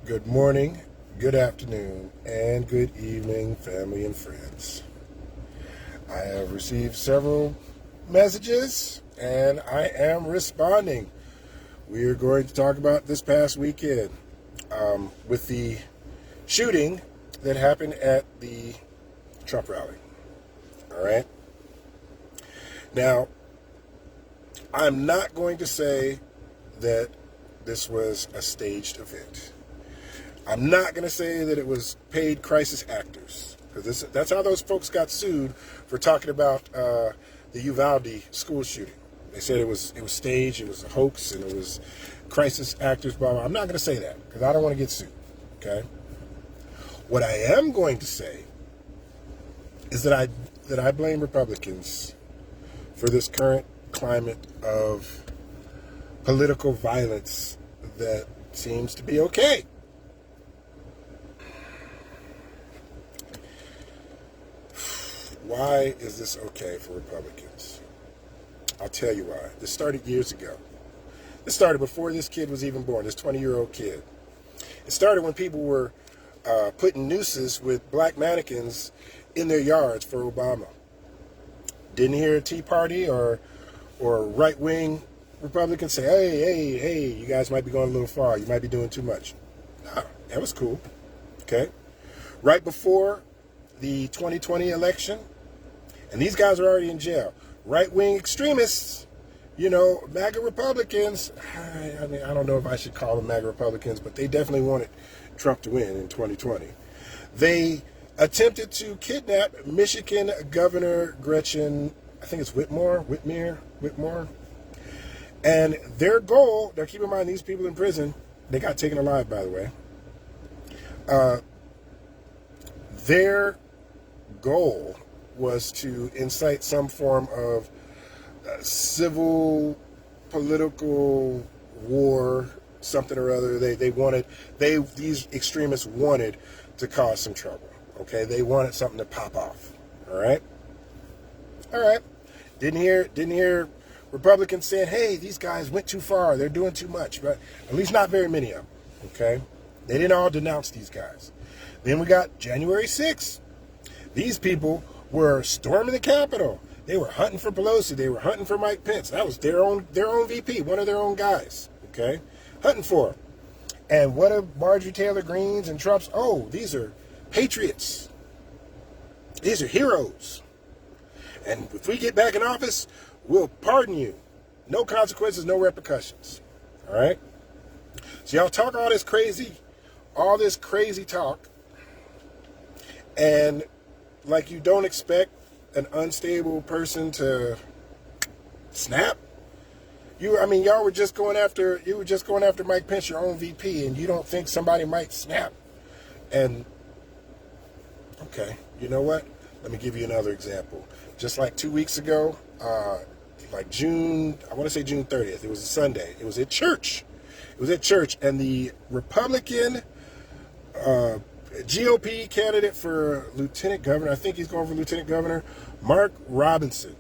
Good morning, good afternoon, and good evening, family and friends. I have received several messages and I am responding. We are going to talk about this past weekend with the shooting that happened at the Trump rally. All right. Now, I'm not going to say that this was a staged event. I'm not going to say that it was paid crisis actors, because that's how those folks got sued for talking about the Uvalde school shooting. They said it was staged, it was a hoax, and it was crisis actors, blah, blah. I'm not going to say that, because I don't want to get sued, okay? What I am going to say is that I blame Republicans for this current climate of political violence that seems to be okay. Why is this okay for Republicans? I'll tell you why. This started years ago. This started before this kid was even born, this 20-year-old kid. It started when people were putting nooses with black mannequins in their yards for Obama. Didn't hear a Tea Party or right-wing Republicans say, hey, you guys might be going a little far. You might be doing too much. Nah, that was cool. Okay? Right before the 2020 election, and these guys are already in jail. Right-wing extremists, MAGA Republicans. I mean, I don't know if I should call them MAGA Republicans, but they definitely wanted Trump to win in 2020. They attempted to kidnap Michigan Governor Gretchen, I think it's Whitmore. And their goal, now keep in mind these people in prison, they got taken alive, by the way. Their goal was to incite some form of civil, political war, something or other. These extremists wanted to cause some trouble. Okay, they wanted something to pop off. All right. Didn't hear Republicans saying, "Hey, these guys went too far. They're doing too much." But at least not very many of them. Okay, they didn't all denounce these guys. Then we got January 6th. These people were storming the Capitol. They were hunting for Pelosi. They were hunting for Mike Pence. That was their own VP, one of their own guys. Okay, hunting for him. And what are Marjorie Taylor Greene's and Trump's? Oh, these are patriots. These are heroes. And if we get back in office, we'll pardon you. No consequences, no repercussions. All right? So y'all talk all this crazy talk, and like you don't expect an unstable person to snap. Y'all were just going after Mike Pence, your own VP, and you don't think somebody might snap. And okay, you know what? Let me give you another example. Just like 2 weeks ago, like June 30th, it was a Sunday. It was at church. And the Republican GOP candidate for lieutenant governor, I think he's going for lieutenant governor, Mark Robinson.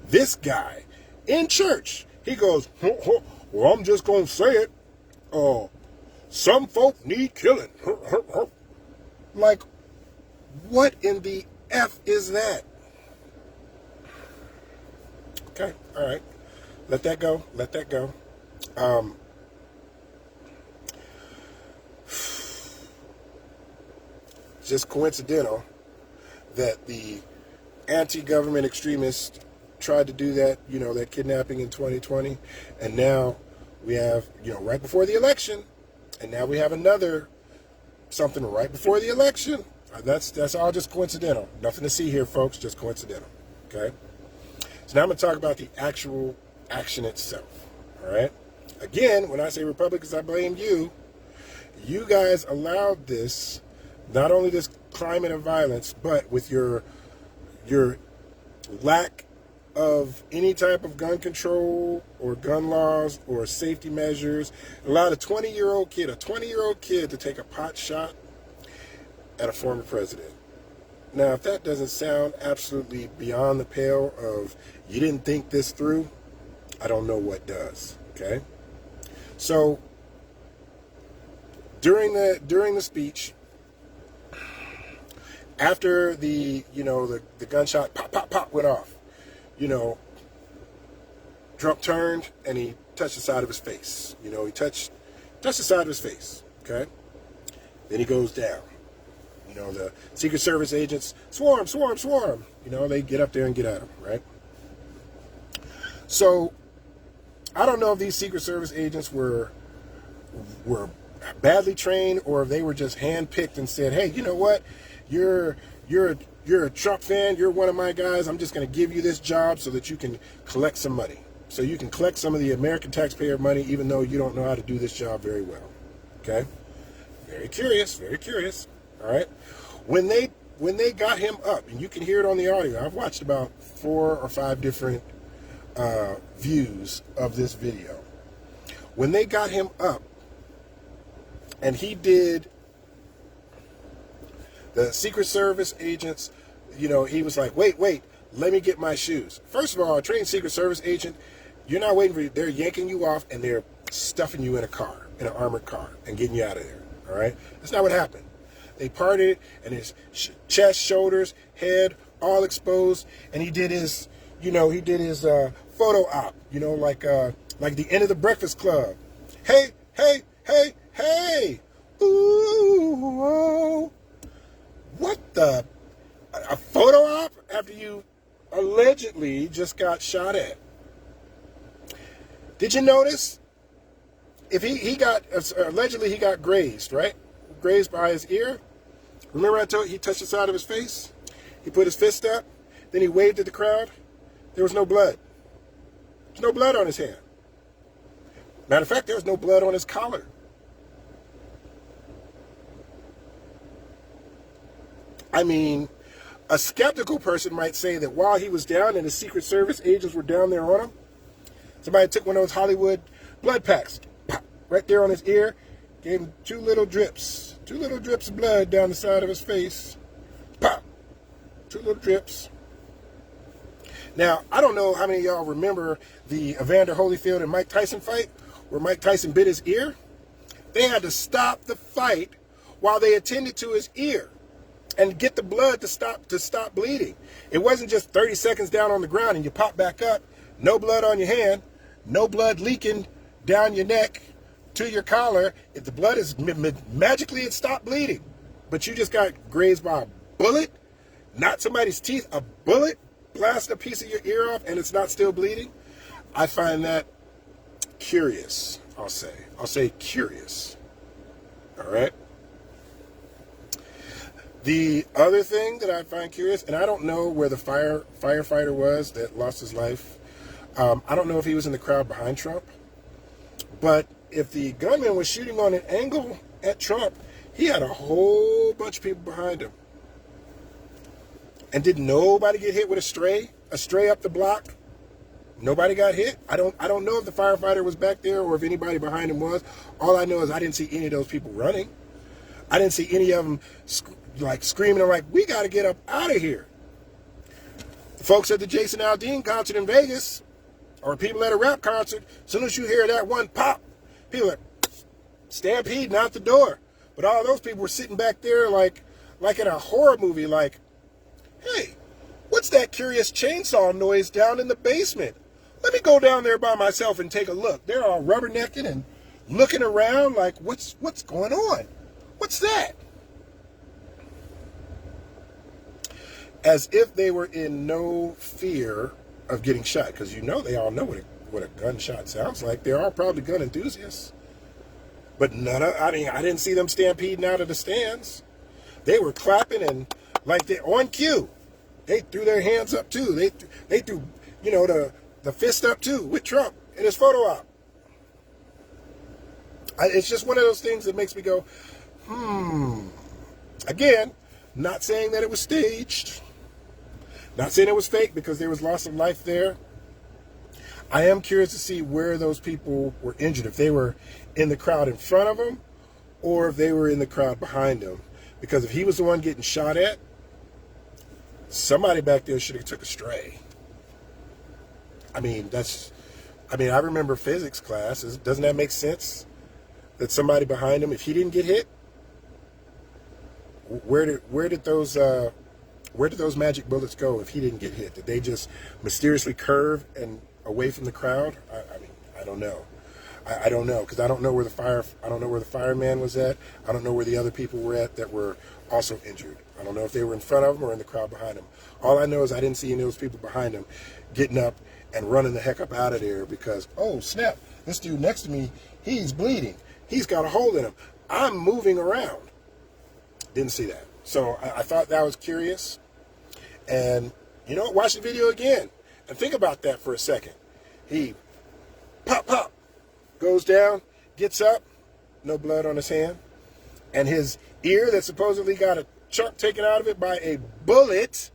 This guy in church, he goes, well, I'm just going to say it. Some folk need killing. Like, what in the F is that? Okay, all right. Let that go. Just coincidental that the anti-government extremists tried to do that, that kidnapping in 2020, and now we have, right before the election, and now we have another something right before the election. That's all just coincidental. Nothing to see here, folks, just coincidental, okay? So now I'm going to talk about the actual action itself, all right? Again, when I say Republicans, I blame you. You guys allowed this, not only this climate of violence, but with your lack of any type of gun control or gun laws or safety measures, allowed a 20-year-old kid to take a pot shot at a former president. Now, if that doesn't sound absolutely beyond the pale of you didn't think this through, I don't know what does, okay? So during the speech, after the gunshot pop pop pop went off, Trump turned and he touched the side of his face. He touched the side of his face. Okay. Then he goes down. The Secret Service agents swarm. They get up there and get at him, right? So I don't know if these Secret Service agents were badly trained or if they were just handpicked and said, hey, you know what? You're a Trump fan. You're one of my guys. I'm just going to give you this job so that you can collect some money. So you can collect some of the American taxpayer money, even though you don't know how to do this job very well. Okay? Very curious. All right? When they got him up, and you can hear it on the audio, I've watched about 4 or 5 different views of this video. When they got him up, and he did, the Secret Service agents, he was like, wait, let me get my shoes. First of all, a trained Secret Service agent, you're not waiting for you. They're yanking you off and they're stuffing you in a car, in an armored car, and getting you out of there. All right? That's not what happened. They parted, and his chest, shoulders, head, all exposed, and he did his photo op, like the end of the Breakfast Club. Hey, ooh, what the? A photo op after you allegedly just got shot at. Did you notice? If he got grazed, right? Grazed by his ear. Remember I told you he touched the side of his face? He put his fist up, then he waved at the crowd. There was no blood. There's no blood on his hand. Matter of fact, there was no blood on his collar. I mean, a skeptical person might say that while he was down and the Secret Service agents were down there on him, somebody took one of those Hollywood blood packs, pop, right there on his ear, gave him 2 little drips of blood down the side of his face, pop, 2 little drips. Now, I don't know how many of y'all remember the Evander Holyfield and Mike Tyson fight where Mike Tyson bit his ear. They had to stop the fight while they attended to his ear and get the blood to stop bleeding. It wasn't just 30 seconds down on the ground and you pop back up, no blood on your hand, no blood leaking down your neck to your collar. If the blood is magically it stopped bleeding, but you just got grazed by a bullet, not somebody's teeth, a bullet blast a piece of your ear off and it's not still bleeding. I find that curious. I'll say curious. All right. The other thing that I find curious, and I don't know where the firefighter was that lost his life. I don't know if he was in the crowd behind Trump. But if the gunman was shooting on an angle at Trump, he had a whole bunch of people behind him. And did nobody get hit with a stray up the block? Nobody got hit. I don't know if the firefighter was back there or if anybody behind him was. All I know is I didn't see any of those people running. I didn't see any of them screaming and like, we got to get up out of here. The folks at the Jason Aldean concert in Vegas, or people at a rap concert, as soon as you hear that one pop, people are stampeding out the door. But all those people were sitting back there like in a horror movie, like, hey, what's that curious chainsaw noise down in the basement? Let me go down there by myself and take a look. They're all rubbernecking and looking around like, what's going on? What's that? As if they were in no fear of getting shot, because they all know what a gunshot sounds like. There are probably gun enthusiasts, but I didn't see them stampeding out of the stands. They were clapping and like they on cue. They threw their hands up too. They threw the fist up too with Trump in his photo op. It's just one of those things that makes me go, Again, not saying that it was staged. Not saying it was fake because there was loss of life there. I am curious to see where those people were injured. If they were in the crowd in front of him or if they were in the crowd behind him. Because if he was the one getting shot at, somebody back there should have took a stray. I remember physics class. Doesn't that make sense? that somebody behind him, if he didn't get hit, where did those magic bullets go if he didn't get hit? Did they just mysteriously curve and away from the crowd? I mean, I don't know. I don't know, because I don't know where the fireman was at. I don't know where the other people were at that were also injured. I don't know if they were in front of him or in the crowd behind him. All I know is I didn't see any of those people behind him getting up and running the heck up out of there because, oh snap, this dude next to me, he's bleeding. He's got a hole in him. I'm moving around. Didn't see that. So I thought that was curious. And, you know, watch the video again and think about that for a second. He pop, goes down, gets up, no blood on his hand, and his ear that supposedly got a chunk taken out of it by a bullet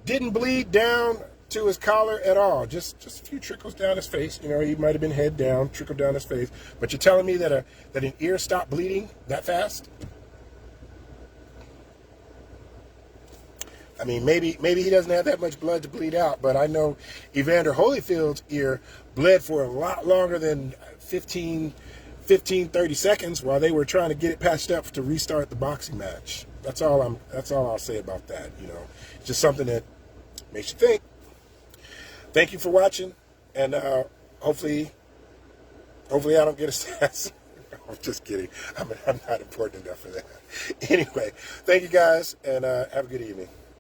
didn't bleed down to his collar at all. Just a few trickles down his face. You know, he might have been head down, trickled down his face. But you're telling me that an ear stopped bleeding that fast? I mean, maybe he doesn't have that much blood to bleed out, but I know Evander Holyfield's ear bled for a lot longer than 15, 30 seconds while they were trying to get it patched up to restart the boxing match. That's all I'll say about that. You know, it's just something that makes you think. Thank you for watching, and hopefully I don't get assassinated. I'm just kidding. I'm not important enough for that. Anyway, thank you guys, and have a good evening.